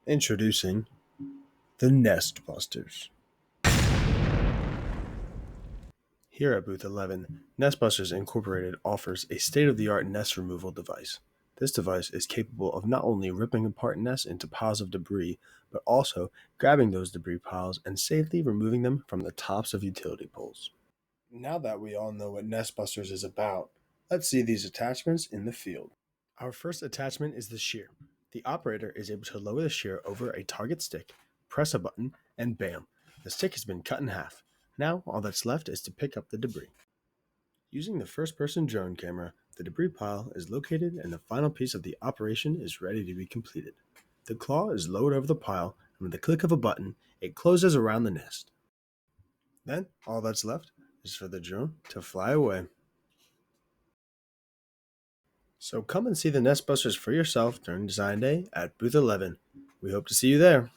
Introducing the Nest Busters. Here at Booth 11, Nest Busters Incorporated offers a state-of-the-art nest removal device. This device is capable of not only ripping apart nests into piles of debris, but also grabbing those debris piles and safely removing them from the tops of utility poles. Now that we all know what Nest Busters is about, let's see these attachments in the field. Our first attachment is the shear. The operator is able to lower the shear over a target stick, press a button, and bam, the stick has been cut in half. Now all that's left is to pick up the debris. Using the first-person drone camera, the debris pile is located and the final piece of the operation is ready to be completed. The claw is lowered over the pile, and with the click of a button, it closes around the nest. Then all that's left is for the drone to fly away. So come and see the Nest Busters for yourself during Design Day at Booth 11. We hope to see you there.